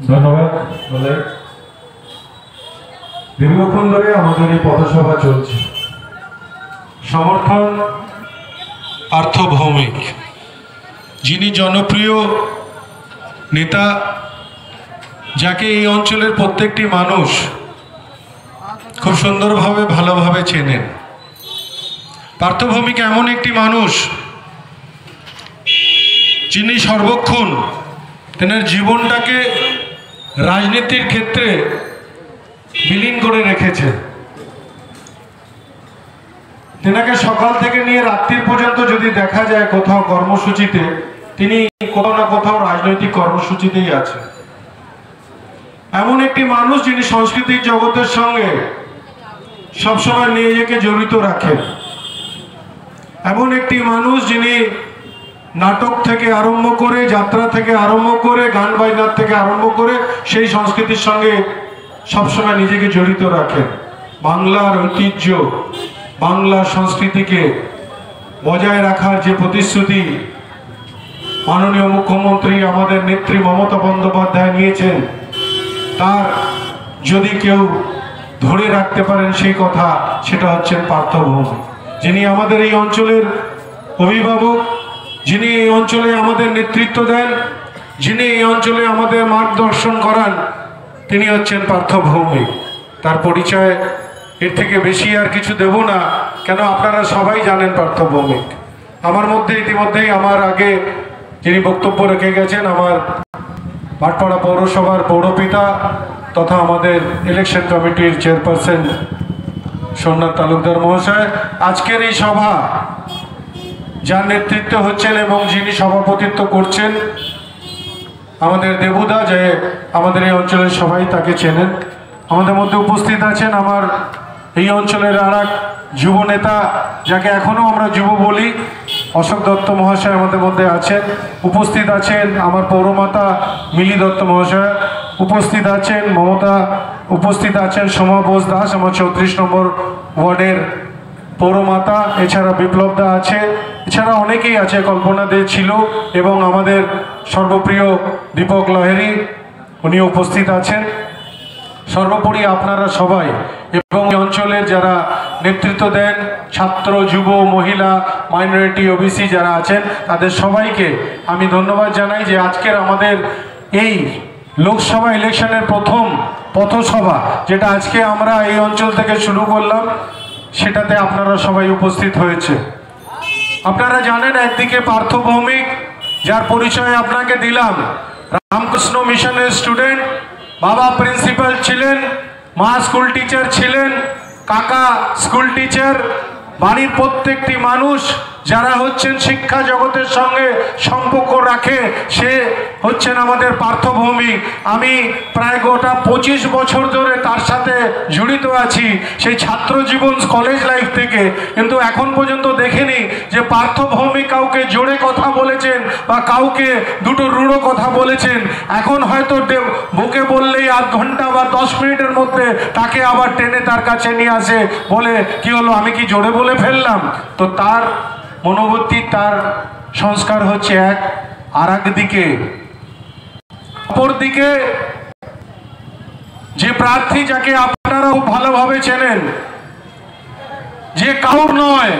ধন্যবাদ। দীর্ঘক্ষণ ধরে আমাদের এই পথসভা চলছে। সমর্থন আর্থভৌমিক, যিনি জনপ্রিয় নেতা, যাকে এই অঞ্চলের প্রত্যেকটি মানুষ খুব সুন্দরভাবে ভালোভাবে চেনেন। পার্থভৌমিক এমন একটি মানুষ যিনি সর্বক্ষণ তেনার জীবনটাকে রাজনীতির ক্ষেত্রে বিলীন করে রেখেছেন। তেনাকে সকাল থেকে নিয়ে রাত্রির পর্যন্ত যদি দেখা যায় কোথাও কর্মসূচিতে, তিনি কোথাও না কোথাও রাজনৈতিক কর্মসূচিতেই আছে। এমন একটি মানুষ যিনি সাংস্কৃতিক জগতের সঙ্গে সবসময় নিজেকে জড়িত রাখেন। এমন একটি মানুষ যিনি নাটক থেকে আরম্ভ করে, যাত্রা থেকে আরম্ভ করে, গান বাজনার থেকে আরম্ভ করে সেই সংস্কৃতির সঙ্গে সবসময় নিজেকে জড়িত রাখেন। বাংলার ঐতিহ্য, বাংলা সংস্কৃতিকে বজায় রাখার যে প্রতিশ্রুতি মাননীয় মুখ্যমন্ত্রী আমাদের নেত্রী মমতা বন্দ্যোপাধ্যায় নিয়েছেন, তার যদি কেউ ধরে রাখতে পারেন সেই কথা, সেটা হচ্ছেন পার্থভৌমিক, যিনি আমাদের এই অঞ্চলের অভিভাবক, যিনি এই অঞ্চলে আমাদের নেতৃত্ব দেন, যিনি এই অঞ্চলে আমাদের মার্গদর্শন করান, তিনি হচ্ছেন পার্থভৌমিক। তার পরিচয় এর থেকে বেশি আর কিছু দেব না, কেন আপনারা সবাই জানেন পার্থভৌমিক। আমার মধ্যে ইতিমধ্যেই আমার আগে যিনি বক্তব্য রেখে গেছেন, আমার ভাটপাড়া পৌরসভার পৌরপিতা তথা আমাদের ইলেকশন কমিটির চেয়ারপারসন সোমনাথ তালুকদার মহাশয়, আজকের এই সভা যার নেতৃত্ব হচ্ছেন এবং যিনি সভাপতিত্ব করছেন আমাদের দেবুদা, যে আমাদের এই অঞ্চলের সবাই তাকে চেনেন। আমাদের মধ্যে উপস্থিত আছেন আমার এই অঞ্চলের আর এক যুব নেতা, যাকে এখনও আমরা যুব বলি, অশোক দত্ত মহাশয় আমাদের মধ্যে আছেন। উপস্থিত আছেন আমার পৌরমাতা মিলি দত্ত মহাশয়, উপস্থিত আছেন মমতা, উপস্থিত আছেন সোমা বোস দাস আমার 34 নম্বর ওয়ার্ডের পৌরমাতা, এছাড়া বিপ্লব দা আছে, এছাড়া অনেকেই আছে, কল্পনা দে ছিল, এবং আমাদের সর্বপ্রিয় দীপক লাহিড়ী উনি উপস্থিত আছেন। সর্বোপরি আপনারা সবাই এবং অঞ্চলের যারা নেতৃত্ব দেন, ছাত্র, যুব, মহিলা, মাইনরিটি, ওবিসি যারা আছেন, তাদের সবাইকে আমি ধন্যবাদ জানাই যে আজকের আমাদের এই লোকসভা ইলেকশনের প্রথম পথসভা, যেটা আজকে আমরা এই অঞ্চল থেকে শুরু করলাম, সেটাতে আপনারা সবাই উপস্থিত হয়েছে। আপনারা জানেন একদিকে পার্থভৌমিক, যার পরিচয় আপনাকে দিলাম, রামকৃষ্ণ মিশনের স্টুডেন্ট, বাবা প্রিন্সিপাল ছিলেন, মা স্কুল টিচার ছিলেন, কাকা স্কুল টিচার, বাড়ির প্রত্যেকটি মানুষ যারা হচ্ছেন শিক্ষা জগতের সঙ্গে সম্পর্ক রাখে, সে হচ্ছেন আমাদের পার্থভৌমিক। আমি প্রায় গোটা 25 বছর ধরে তার সাথে জড়িত আছি, সেই ছাত্র জীবন, কলেজ লাইফ থেকে, কিন্তু এখন পর্যন্ত দেখিনি যে পার্থভৌমিক কাউকে জোরে কথা বলেছেন বা কাউকে দুটো রূঢ় কথা বলেছেন। এখন হয়তো বুকে বললেই আধ ঘন্টা বা 10 মিনিটের মধ্যে তাকে আবার টেনে তার কাছে নিয়ে আসে, বলে কি হলো, আমি কি জোরে বলে ফেললাম? তো তার মনোবৃত্তি, তার সংস্কার হচ্ছে এক। আর একদিকে অপরদিকে যে প্রার্থী, যাকে আপনারা খুব ভালোভাবে চেনেন, যে কাউর নয়,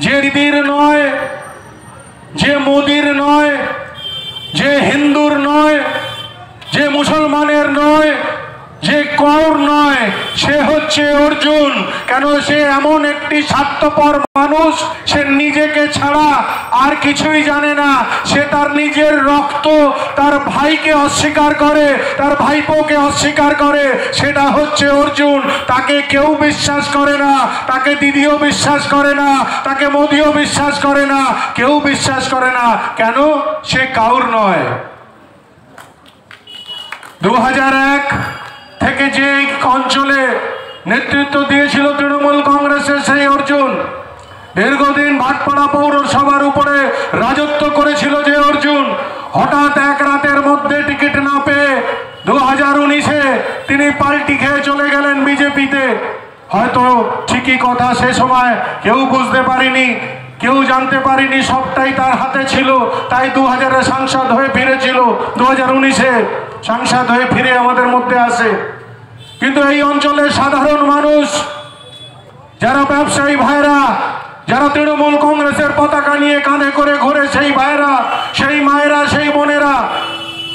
যে দিদির নয়, যে মোদির নয়, যে হিন্দুর নয়, যে মুসলমানের নয়, যে কাউর নয়, সে হচ্ছে অর্জুন। কেন? সে এমন একটি স্বার্থপর মানুষ, সে নিজেকে ছাড়া আর কিছুই জানে না। সে তার নিজের রক্ত, তার ভাইকে অস্বীকার করে, তার ভাইপোকে অস্বীকার করে, সেটা হচ্ছে অর্জুন। তাকে কেউ বিশ্বাস করে না, তাকে দিদিও বিশ্বাস করে না, তাকে মোদিও বিশ্বাস করে না, কেউ বিশ্বাস করে না। কেন? সে কাউর নয়। 2001 থেকে যে অঞ্চলে নেতৃত্ব দিয়েছিল তৃণমূল কংগ্রেসের সেই অর্জুন, দীর্ঘদিন ভাটপাড়া পৌরসভার উপরে রাজত্ব করেছিল যে অর্জুন, হঠাৎ এক রাতের মধ্যে টিকিট না পেয়ে 2019-এ তিনি পাল্টি খেয়ে চলে গেলেন বিজেপিতে। হয়তো ঠিকই কথা, সে সময় কেউ বুঝতে পারেনি কেউ জানতে পারেনি, সবটাই তার হাতে ছিল। তাই 2000-এ সাংসদ হয়ে ফিরেছিল, 2019-এ সাংসদ হয়ে ফিরে আমাদের মধ্যে আসে। কিন্তু এই অঞ্চলের সাধারণ মানুষ, যারা ব্যবসায়ী ভাইরা, যারা তৃণমূল কংগ্রেসের পতাকা নিয়ে কাঁধে করে ঘোরে, সেই ভাইরা, সেই মায়েরা, সেই বোনেরা,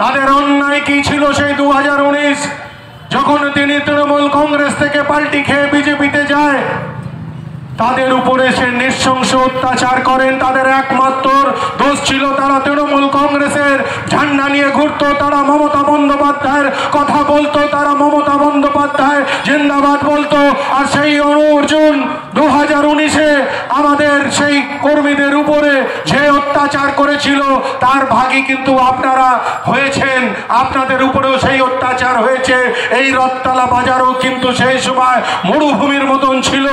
তাদের অন্যায় কি ছিল সেই 2019 যখন তিনি তৃণমূল কংগ্রেস থেকে পাল্টি খেয়ে বিজেপিতে যায়? তাদের উপরে সে নৃশংস অত্যাচার করেন। তাদের একমাত্র দোষ ছিল তারা তৃণমূল কংগ্রেসের ঝান্ডা নিয়ে ঘুরতো, তারা মমতা বন্দ্যোপাধ্যায়ের কথা বলতো, তারা মমতা বন্দ্যোপাধ্যায় জিন্দাবাদ বলতো। আর সেই অর্জুন 2019-এ আমাদের সেই কর্মীদের উপরে যে অত্যাচার করেছিল তার ভাগী কিন্তু আপনারা হয়েছেন, আপনাদের উপরেও সেই অত্যাচার হয়েছে। এই রথতলা বাজারও কিন্তু সেই সময় মরুভূমির মতন ছিল,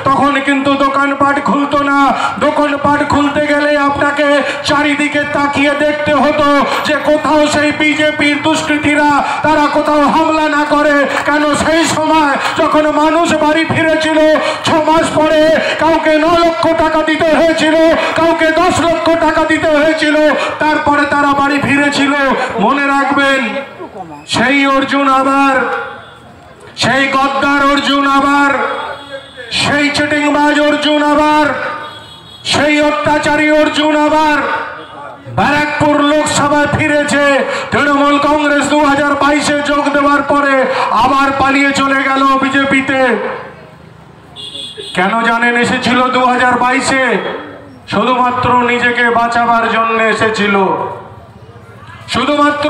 তখন কিন্তু দোকানপাট খুলতো না। দোকানপাট খুলতে গেলে আপনাকে চারিদিকে তাকিয়ে দেখতে হতো যে কোথাও সেই বিজেপির দুষ্কৃতীরা তারা কোথাও হামলা না করে। কেন সেই সময় যখন মানুষ বাড়ি ফিরেছিল 6 মাস পরে কাউকে 9 লক্ষ টাকা দিতে হয়েছিল, কাউকে 10 লক্ষ টাকা দিতে হয়েছিল, তারপরে তারা বাড়ি ফিরেছিল। মনে রাখবেন, সেই অর্জুন আবার, সেই গদ্দার অর্জুন আবার, সেই চিটিংবাজ অর্জুন আবার, সেই অত্যাচারী অর্জুন আবার ব্যারাকপুর লোকসভায় ফিরেছে। তৃণমূল কংগ্রেস 2022-এ যোগ দেওয়ার পরে আবার পালিয়ে চলে গেল বিজেপিতে। কেন জানেন এসেছিল 2022-এ? শুধুমাত্র নিজেকে বাঁচাবার জন্য এসেছিল, শুধুমাত্র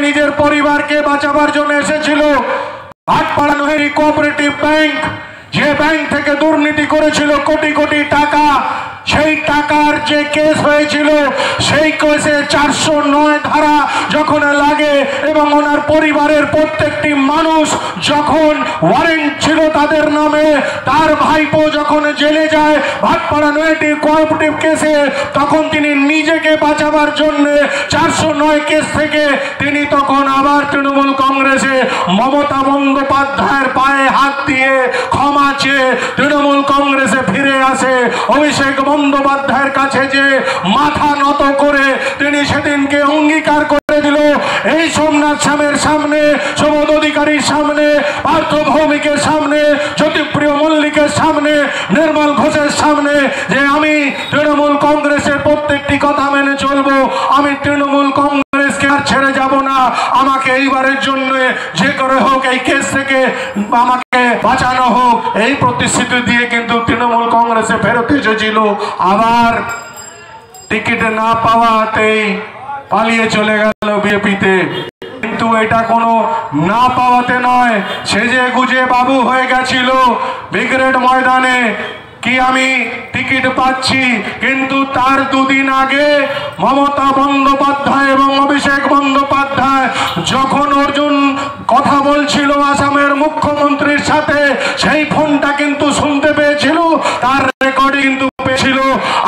নিজের পরিবারকে বাঁচাবার জন্য এসেছিল। ভাটপাড়া নহেরি কোঅপারেটিভ ব্যাংক, যে ব্যাংক থেকে দুর্নীতি করেছিল কোটি কোটি টাকা, সেই টাকার যে কেস হয়েছিল, সেই কেসে 409 ধারা যখন লাগে এবং ওনার পরিবারের প্রত্যেকটি মানুষ যখন ওয়ারেন্ট ছিল তাদের নামে, তার ভাইপো যখন জেলে যায় ভাটপাড়া নয়টি কোঅপারেটিভ কেসে, তখন তিনি নিজেকে বাঁচাবার জন্য 409 কেস থেকে তিনি তখন আবার তৃণমূল কংগ্রেসে মমতা বন্দ্যোপাধ্যায়ের পায়ে হাত দিয়ে ক্ষমা চেয়ে তৃণমূল কংগ্রেসে ফিরে আসে। অভিষেক বন্দ্যোপাধ্যায়ের কাছে যে মাথা নত করে তিনি সেদিনকে অঙ্গীকার করে দিল, এই সোমনাথ শ্যামের সামনে, সুবোধ অধিকারীর সামনে, পার্থ ভৌমিকের সামনে, জ্যোতিপ্রিয় মল্লিকের সামনে, নির্মল ঘোষের সামনে, যে আমি তৃণমূল কংগ্রেসের প্রত্যেকটি কথা মেনে চলবো, আমি তৃণমূল কংগ্রেসকে আর ছেড়ে যাব না, আমাকে এইবারের জন্য যে করে হোক এই কেস থেকে আমাকে বাঁচানো হোক, এই প্রতিশ্রুতি দিয়ে কিন্তু তৃণমূল কংগ্রেসে ফেরত এসেছিল। আবার টিকিট না পাওয়াতেই পালিয়ে চলে গেল বিজেপিতে। কিন্তু এটা কোনো না পাওয়াতে নয়, সেজে গুজে বাবু হয়ে গেছিল ব্রিগেড ময়দানে কি আমি টিকিট পাচ্ছি। কিন্তু তার 2 দিন আগে মমতা বন্দ্যোপাধ্যায় এবং অভিষেক বন্দ্যোপাধ্যায় যখন অর্জুন কথা বলছিল আসামের মুখ্যমন্ত্রীর সাথে, সেই ফোনটা কিন্তু শুনতে পেয়েছিল, তার রেকর্ডিং কিন্তু পেয়েছিল।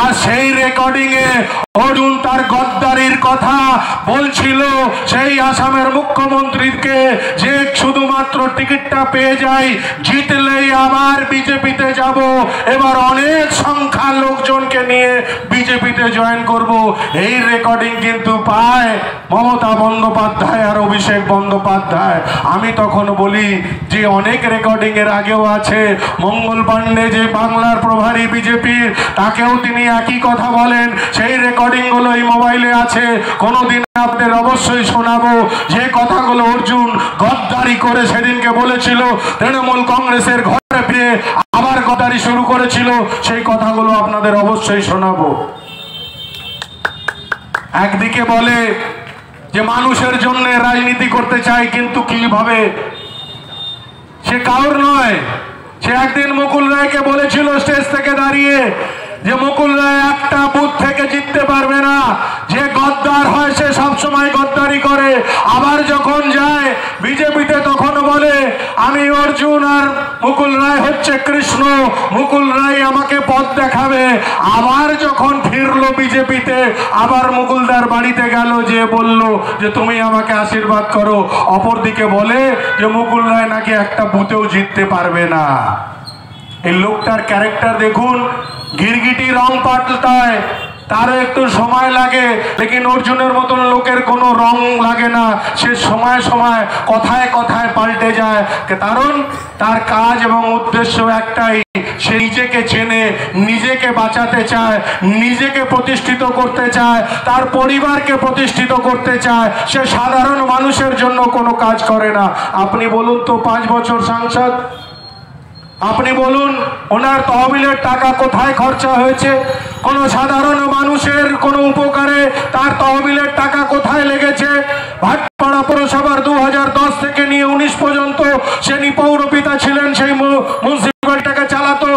আর সেই রেকর্ডিং এ অর্জুন তার গদ্দারির কথা বলছিল সেই আসামের মুখ্যমন্ত্রীকে, যে শুধুমাত্র টিকিটটা পেয়ে যাই, জিতলেই আবার বিজেপিতে যাব, এবার অনেক সংখ্যা লোকজনকে নিয়ে বিজেপিতে জয়েন করব। এই রেকর্ডিং কিন্তু পায় মমতা বন্দ্যোপাধ্যায় আর অভিষেক বন্দ্যোপাধ্যায়। আমি তখন বলি যে অনেক রেকর্ডিং এর আগেও আছে। মঙ্গল পাণ্ডে যে বাংলার প্রভারী বিজেপির, তাকেও তিনি একই কথা বলেন, সেই রেকর্ডিং গুলো এই মোবাইলে আছে, কোনোদিন আপনাদের অবশ্যই শোনাবো। যে কথাগুলো অর্জুন গদ্দারি করে সেদিনকে বলেছিল, তৃণমূল কংগ্রেসের ঘরে ফিরে আবার গদ্দারি শুরু করেছিল, সেই কথাগুলো আপনাদের অবশ্যই শোনাবো। একদিকে বলে যে মানুষের জন্য রাজনীতি করতে চায়, কিন্তু কিভাবে? সে কাউর নয়। সে একদিন মুকুল রায়কে বলেছিল স্টেজ থেকে দাঁড়িয়ে যে মুকুল রায় একটা বুথ থেকে জিততে পারবে না, যে গদ্দার হয় সে সবসময় গদ্দারি করে। আবার যখন যায় বিজেপিতে তখন বলে আমি অর্জুন আর মুকুল রায় হচ্ছে কৃষ্ণ, মুকুল রায় আমাকে পথ দেখাবে। আবার যখন ফিরলো বিজেপিতে, আবার মুকুলদার বাড়িতে গেল, যে বলল যে তুমি আমাকে আশীর্বাদ করো। অপরদিকে বলে যে মুকুল রায় নাকি একটা বুথেও জিততে পারবে না। এই লোকটার ক্যারেক্টার দেখুন, গিরগিটি রং পাল্টায়, তারও একটু সময় লাগে, লেকিন অর্জুনের মতন লোকের কোনো রং লাগে না, সে সময় সময় কথায় কথায় পাল্টে যায়। কারণ তার কাজ এবং উদ্দেশ্য একটাই, সে নিজেকে চেনে, নিজেকে বাঁচাতে চায়, নিজেকে প্রতিষ্ঠিত করতে চায়, তার পরিবারকে প্রতিষ্ঠিত করতে চায়। সে সাধারণ মানুষের জন্য কোনো কাজ করে না। আপনি বলুন তো, 5 বছর সাংসদ, আপনি বলুন ওনার তহবিলের টাকা কোথায় খরচা হয়েছে? কোনো সাধারণ মানুষের কোনো উপকারে তার তহবিলের টাকা কোথায় লেগেছে? ভাটপাড়া পৌরসভার 2010 থেকে নিয়ে 19 পর্যন্ত সেনি পৌরপিতা ছিলেন, সেই মিউনিসিপ্যালিটিটাকে চালাতো।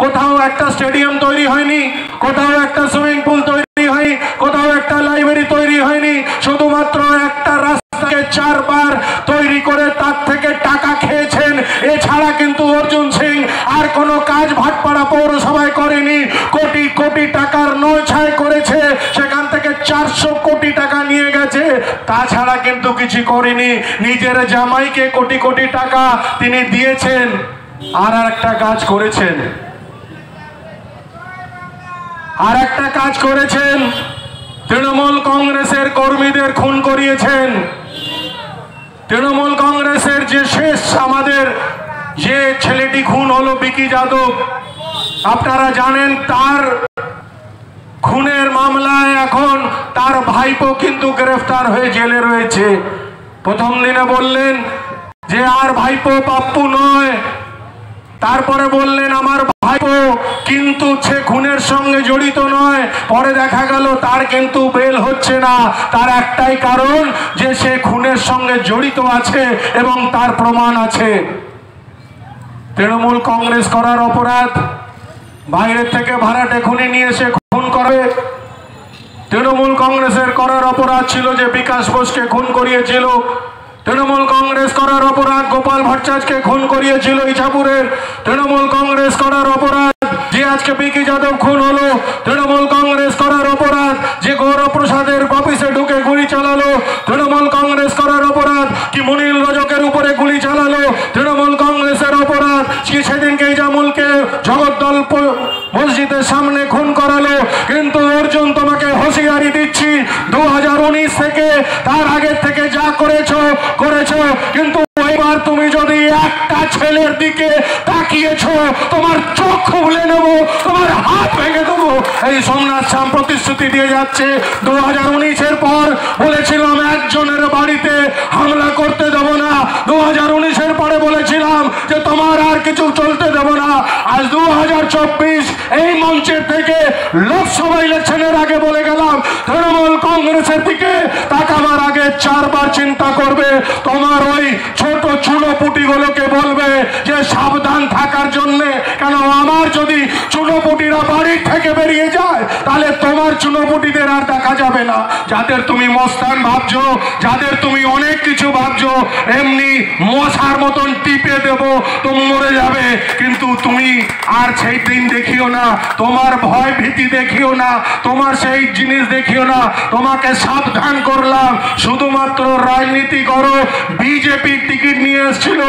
কোথাও একটা স্টেডিয়াম তৈরি হয়নি, কোথাও একটা সুইমিং পুল তৈরি হয়নি, কোথাও একটা লাইব্রেরি তৈরি হয়নি, শুধুমাত্র একটা রাস্তাকে 4 বার তৈরি করে তার থেকে টাকা খেয়েছেন। এছাড়া কিন্তু অর্জুন সিং আর কোনো কাজ ভাটপাড়া পৌরসভায় করেনি। কোটি কোটি টাকার নয় করেছে, সেখান থেকে 400 কোটি টাকা নিয়ে গেছে, তাছাড়া কিন্তু কিছু করেনি। নিজের জামাইকে কোটি কোটি টাকা তিনি দিয়েছেন। আর একটা কাজ করেছেন, আর একটা কাজ করেছেন, তৃণমূল কংগ্রেসের কর্মীদের খুন করিয়েছেন। তৃণমূল কংগ্রেসের যে শেষ আমাদের যে ছেলেটি খুন হলো, বিকি যাদব, আপনারা জানেন তার খুনের মামলায় এখন তার ভাইপো কিন্তু গ্রেফতার হয়ে জেলে রয়েছে। প্রথম দিনে বললেন যে আর ভাইপো পাপ্পু নয়, তারপরে বললেন আমার ভাইপো, কিন্তু সে খুনের সঙ্গে জড়িত নয়। পরে দেখা গেল তার কিন্তু বেল হচ্ছে না। তার একটাই কারণ যে সে খুনের সঙ্গে জড়িত আছে এবং তার প্রমাণ আছে। তৃণমূল কংগ্রেস করার অপরাধ, বাইরের থেকে ভাড়াটে খুনি নিয়ে এসে খুন করে। তৃণমূল কংগ্রেসের করার অপরাধ ছিল যে বিকাশ বোসকে খুন করিয়েছিল। তৃণমূল কংগ্রেস করার অপরাধ গোপাল ভট্টাচার্যকে খুন করিয়েছিল ইছাপুরের। তৃণমূল কংগ্রেস করার অপরাধ যে আজকে বিকি যাদব খুন হলো। তৃণমূল কংগ্রেস করার অপরাধ যে গৌরব প্রসাদের অফিসে ঢুকে গুলি চালালো। তৃণমূল কংগ্রেস করার অপরাধ কি মুনিল রজকের উপরে গুলি চালালো। তৃণমূল কংগ্রেসের অপরাধ কি সেদিনকে জামুলকে জগদ্দল মসজিদের সামনে খুন করালো। কিন্তু অর্জুন, তোমাকে হুঁশিয়ারি দিচ্ছি, 2019 থেকে তার আগের থেকে যা করেছো, কিন্তু এবার তুমি যদি একটা ছেলের দিকে তাকিয়েছো, তোমার চোখ খুলে নেবো, তোমার হাত ভেঙে দেবো। এই সোমনাথ শাম প্রতিশ্রুতি দিয়ে যাচ্ছে। 2019-এর পর বলেছিলাম একজনের বাড়িতে হামলা করতে দেবো না। 2019-এর পরে বলেছিলাম যে তোমার আর কিছু চলতে দেবো না। আজ 2024 এই মঞ্চের থেকে লোকসভা ইলেকশনের আগে বলে গেলাম, তৃণমূল কংগ্রেসের দিকে তাকাবার আগে 4 বার চিন্তা করবে। তোমার ওই ছোট চুনোপুটিগুলোকে বলবে যে সাবধান থাকার জন্য। কেন, আমার যদি চুনোপুটিরা বাড়ির থেকে বেরিয়ে যায়, তাহলে তোমার চুনোপুটিদের আর দেখা যাবে না। যাদের তুমি মস্তান ভাবছো, যাদের তুমি অনেক কিছু ভাবছো, এমনি মশার মতন টিপে দেব, তুমি মরে যাবে। কিন্তু তুমি আর সেই দিন দেখিও না, তোমার ভয় ভীতি দেখিও না, তোমার সেই জিনিস দেখিও না। তোমাকে সাবধান করলাম, শুধুমাত্র রাজনীতি করো। বিজেপি টিকিট নিয়ে এসেছিল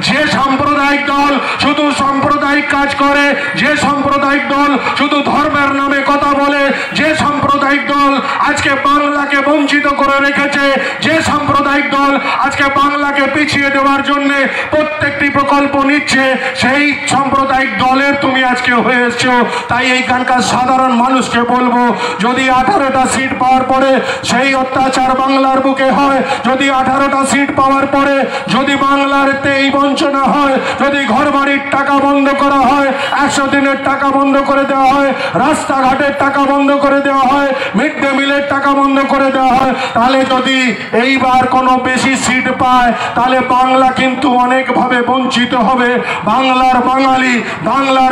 যে সাম্প্রদায়িক দল, শুধু সাম্প্রদায়িক কাজ করে, যে সাম্প্রদায়িক দল শুধু ধর্মের নামে কথা বলে, যে সাম্প্রদায়িক দল আজকে বাংলাকে বঞ্চিত করে রেখেছে, যে সাম্প্রদায়িক দল আজকে বাংলাকে পিছিয়ে দেওয়ার জন্য প্রত্যেকটি প্রকল্প নিচ্ছে, সেই সাম্প্রদায়িক দলের তুমি আজকে হয়ে এসছো। তাই এইখানকার সাধারণ মানুষকে বলবো, যদি 18টা সিট পাওয়ার পরে সেই অত্যাচার বাংলার বুকে হয়, যদি 18টা সিট পাওয়ার পরে যদি বাংলারতে এই বঞ্চনা হয়, যদি ঘর বাড়ির টাকা বন্ধ করা হয়, 100 দিনের টাকা বন্ধ করে দেওয়া হয়, রাস্তাঘাটের টাকা বন্ধ করে দেওয়া হয়, মিড ডে মিলের টাকা বন্ধ করে দেওয়া হয়, তাহলে যদি এইবার কোনো বেশি সিট পায়, তাহলে বাংলা কিন্তু অনেকভাবে বঞ্চিত হবে। বাংলার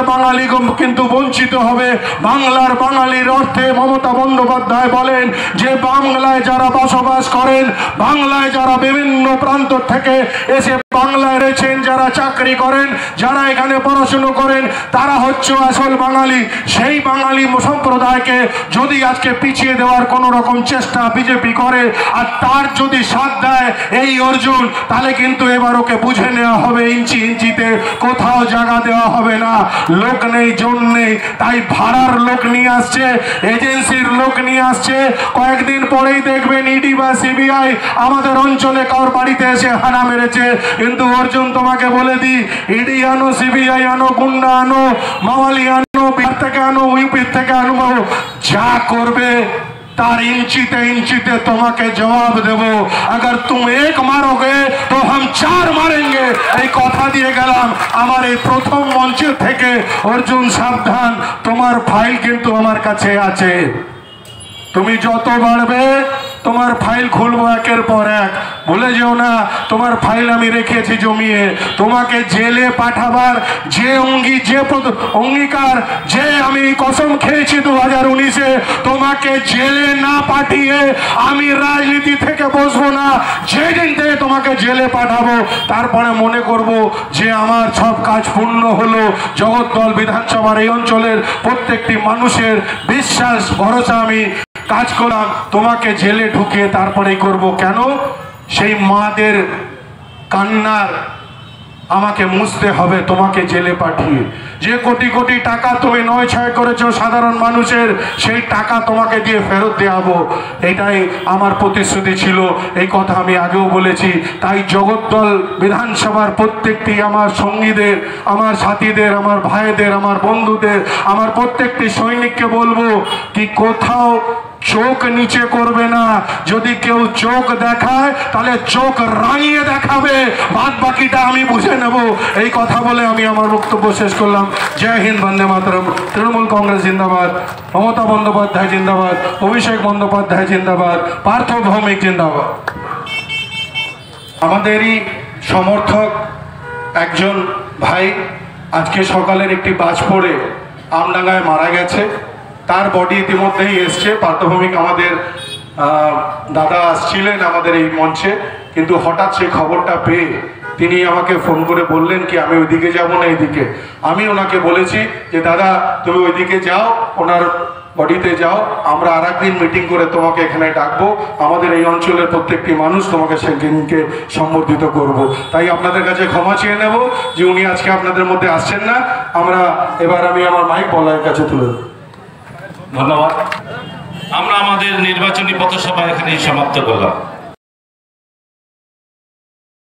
বাঙালি কিন্তু বঞ্চিত হবে। বাংলার বাঙালির অর্থে মমতা বন্দ্যোপাধ্যায় বলেন যে বাংলায় যারা বসবাস করেন, বাংলায় যারা বিভিন্ন প্রান্ত থেকে এসে বাংলায় রয়েছেন, যারা চাকরি করেন, যারা এখানে পড়াশুনো করেন, তারা হচ্ছে আসল বাঙালি। সেই বাঙালি সম্প্রদায়কে যদি আজকে পিছিয়ে দেওয়ার কোনো রকম চেষ্টা বিজেপি করে, আর তার যদি সাথ দেয় এই অর্জুন, তাহলে কিন্তু এবার ওকে বুঝে নেওয়া হবে ইঞ্চি ইঞ্চিতে, কোথাও জায়গা দেওয়া হবে না। লোক নেই, জন নেই, তাই ভাড়ার লোক নিয়ে আসছে, এজেন্সির লোক নিয়ে আসছে। কয়েকদিন পরেই দেখবেন ইডি বা সিবিআই আমাদের অঞ্চলে কারোর বাড়িতে এসে হানা মেরেছে। কিন্তু অর্জুন তোমাকে বলে দিই, ইডি আনো, সিবিআই আনো, গুন্ডা আনো, মাওয়ালি আনো, বিহার থেকে আনো, ইউপির থেকে আনো, যা করবে तार इंचीते तुम्हें जवाब देव। अगर तुम एक मारोगे तो हम चार मारेंगे। कथा दिए गलाम आमार प्रथम मंचे थेके अर्जुन साबधान, तुम्हार फाइल किन्तु आमार काछे आछे। तुम्हें যত বাড়বে তোমার ফাইল খুলবো একের পর এক। ভুলে যেও না তোমার ফাইল আমি রেখেছি জমিয়ে। তোমাকে জেলে পাঠাবার যে অঙ্গীকার, যে আমি কসম খেয়েছি 2019-এ, তোমাকে জেলে না পাঠিয়ে আমি রাজনীতি থেকে বসবো না। যেদিন থেকে তোমাকে জেলে পাঠাবো তারপরে মনে করব যে আমার সব কাজ পূর্ণ হলো। জগদ্দল বিধানসভার এই অঞ্চলের প্রত্যেকটি মানুষের বিশ্বাস ভরসা আমি কাজ করলাম। তোমাকে জেলে ঢুকিয়ে তারপরেই করব। কেন? সেই মাদের কান্নার আমাকে মুছতে হবে তোমাকে জেলে পাঠিয়ে। যে কোটি কোটি টাকা তুমি নয় ছয় করেছো সাধারণ মানুষের, সেই টাকা তোমাকে দিয়ে ফেরত দেওয়াবো, এটাই আমার প্রতিশ্রুতি ছিল। এই কথা আমি আগেও বলেছি। তাই জগদ্দল বিধানসভার প্রত্যেকটি আমার সঙ্গীদের, আমার সাথীদের, আমার ভাইদের, আমার বন্ধুদের, আমার প্রত্যেকটি সৈনিককে বলবো কি কোথাও চোখ নিচে করবে না। যদি কেউ চোখ দেখায় তাহলে চোখ রাঙিয়ে দেখাবে, বাদ বাকিটা আমি বুঝে নেব। এই কথা বলে আমি আমার বক্তব্য শেষ করলাম। জয় হিন্দ, বন্দে মাতরম। তৃণমূল কংগ্রেস জিন্দাবাদ, মমতা বন্দ্যোপাধ্যায় জিন্দাবাদ, অভিষেক বন্দ্যোপাধ্যায় জিন্দাবাদ, পার্থ ভৌমিক জিন্দাবাদ। আমাদেরই সমর্থক একজন ভাই আজকে সকালের একটি বাজ পড়ে আমডাঙ্গায় মারা গেছে। তার বডি ইতিমধ্যেই এসছে। পার্থভৌমিক আমাদের দাদা আসছিলেন আমাদের এই মঞ্চে, কিন্তু হঠাৎ সেই খবরটা পেয়ে তিনি আমাকে ফোন করে বললেন কি আমি ওইদিকে যাব না এইদিকে। আমি ওনাকে বলেছি যে দাদা তুমি ওইদিকে যাও, ওনার বডিতে যাও, আমরা আর একদিন মিটিং করে তোমাকে এখানে ডাকবো। আমাদের এই অঞ্চলের প্রত্যেকটি মানুষ তোমাকে সেদিনকে সম্বর্ধিত করব। তাই আপনাদের কাছে ক্ষমা চেয়ে নেব যে উনি আজকে আপনাদের মধ্যে আসছেন না। এবার আমি আমার মাইক বলার কাছে তুলে দেব। ধন্যবাদ। আমরা আমাদের নির্বাচনী পথসভা এখানেই সমাপ্ত করলাম।